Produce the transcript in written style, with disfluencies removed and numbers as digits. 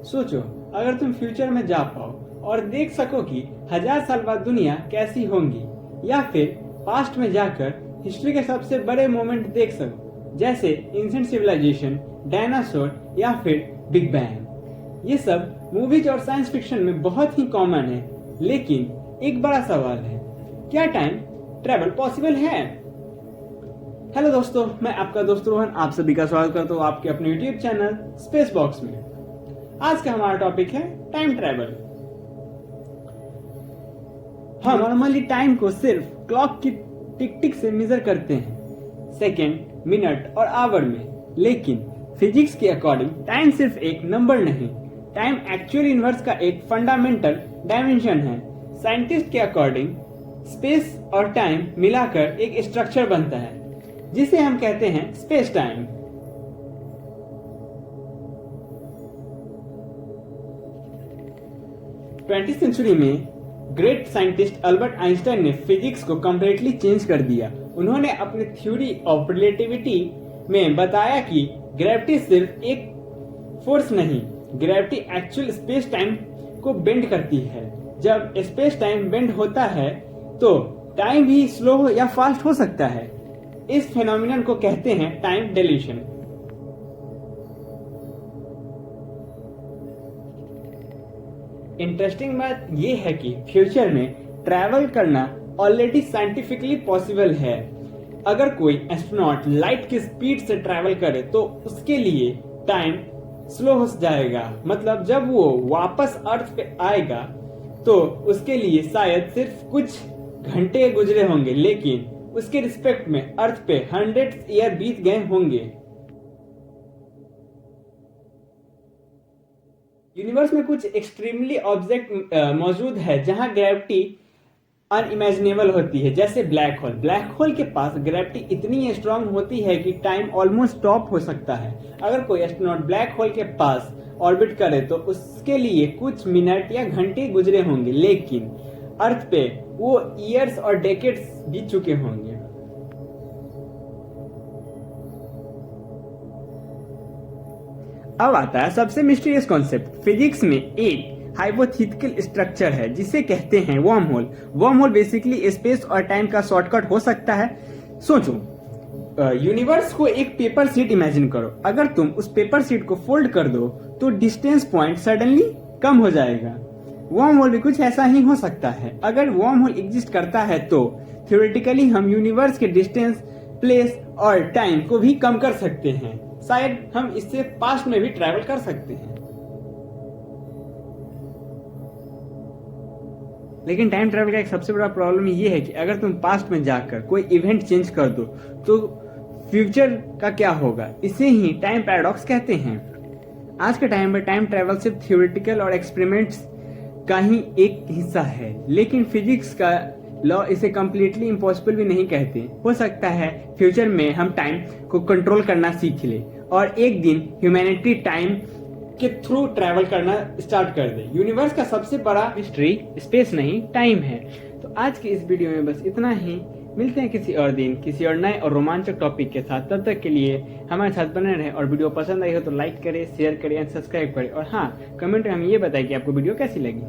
सोचो, अगर तुम फ्यूचर में जा पाओ और देख सको कि 1000 साल बाद दुनिया कैसी होंगी, या फिर पास्ट में जाकर हिस्ट्री के सबसे बड़े मोमेंट देख सको, जैसे एंशिएंट सिविलाइजेशन, डायनासोर या फिर बिग बैंग। ये सब मूवीज और साइंस फिक्शन में बहुत ही कॉमन है, लेकिन एक बड़ा सवाल है, क्या टाइम ट्रैवल पॉसिबल है? हेलो दोस्तों, मैं आपका दोस्त रोहन आप सभी का स्वागत करता हूँ आपके अपने यूट्यूब चैनल स्पेस बॉक्स में। आज का हमारा टॉपिक है टाइम ट्रैवल। हम नॉर्मली टाइम को सिर्फ क्लॉक की टिक टिक से मेजर करते हैं, सेकेंड, मिनट और आवर में, लेकिन फिजिक्स के अकॉर्डिंग टाइम सिर्फ एक नंबर नहीं, टाइम एक्चुअल यूनिवर्स का एक फंडामेंटल डायमेंशन है। साइंटिस्ट के अकॉर्डिंग स्पेस और टाइम मिलाकर एक स्ट्रक्चर बनता है जिसे हम कहते हैं स्पेस टाइम। ट्वेंटी सेंचुरी में ग्रेट साइंटिस्ट अल्बर्ट आइंस्टाइन ने फिजिक्स को कंप्लीटली चेंज कर दिया। उन्होंने अपने थ्योरी ऑफ रिलेटिविटी में बताया कि ग्रेविटी सिर्फ एक फोर्स नहीं, ग्रेविटी एक्चुअल स्पेस टाइम को बेंड करती है। जब स्पेस टाइम बेंड होता है तो टाइम भी स्लो या फास्ट हो सकता है। इस फेनोमेनन को कहते हैं टाइम डिलीशन। इंटरेस्टिंग बात यह है कि फ्यूचर में ट्रैवल करना ऑलरेडी साइंटिफिकली पॉसिबल है। अगर कोई एस्ट्रोनॉट लाइट की स्पीड से ट्रैवल करे तो उसके लिए टाइम स्लो हो जाएगा, मतलब जब वो वापस अर्थ पे आएगा तो उसके लिए शायद सिर्फ कुछ घंटे गुजरे होंगे, लेकिन उसके रिस्पेक्ट में अर्थ पे 100 ईयर बीत गए होंगे। यूनिवर्स में कुछ एक्सट्रीमली ऑब्जेक्ट मौजूद है जहां ग्रेविटी अनइमेजिनेबल होती है, जैसे ब्लैक होल। ब्लैक होल के पास ग्रेविटी इतनी स्ट्रांग होती है कि टाइम ऑलमोस्ट स्टॉप हो सकता है। अगर कोई एस्ट्रोनॉट ब्लैक होल के पास ऑर्बिट करे तो उसके लिए कुछ मिनट या घंटे गुजरे होंगे, लेकिन अर्थ पे वो ईयर्स और डेकेड्स बीत चुके होंगे। अब आता है सबसे मिस्टीरियस कॉन्सेप्ट। फिजिक्स में एक हाइपोथेटिकल स्ट्रक्चर है जिसे कहते हैं worm hole. Worm hole basically space और टाइम का शॉर्टकट हो सकता है। सोचो, यूनिवर्स को एक पेपर शीट इमेजिन करो। अगर तुम उस पेपर शीट को फोल्ड कर दो तो डिस्टेंस पॉइंट सडनली कम हो जाएगा। वर्म होल भी कुछ ऐसा ही हो सकता है। अगर वर्म होल एग्जिस्ट करता है तो थ्योरेटिकली हम यूनिवर्स के डिस्टेंस, प्लेस और टाइम को भी कम कर सकते हैं। शायद हम इससे पास्ट में भी ट्रैवल कर सकते हैं। लेकिन टाइम ट्रैवल का एक सबसे बड़ा प्रॉब्लम ये है कि अगर तुम पास्ट में जाकर कोई इवेंट चेंज कर दो तो फ्यूचर का क्या होगा। इसे ही टाइम पैराडॉक्स कहते हैं। आज के टाइम में टाइम ट्रैवल सिर्फ थ्योरेटिकल और एक्सपेरिमेंट्स का ही एक हिस्सा है, लेकिन फिजिक्स का लॉ इसे कम्प्लीटली इम्पॉसिबल भी नहीं कहते। हो सकता है फ्यूचर में हम टाइम को कंट्रोल करना सीख ले और एक दिन ह्यूमैनिटी टाइम के थ्रू ट्रैवल करना स्टार्ट कर दे। यूनिवर्स का सबसे बड़ा मिस्ट्री स्पेस नहीं, टाइम है। तो आज की इस वीडियो में बस इतना ही। मिलते हैं किसी और दिन किसी और नए और रोमांचक टॉपिक के साथ। तब तक के लिए हमारे साथ बने रहें और वीडियो पसंद आई हो तो लाइक करें, शेयर करें, सब्सक्राइब करें और हाँ, कमेंट में हमें ये बताएं कि आपको वीडियो कैसी लगी।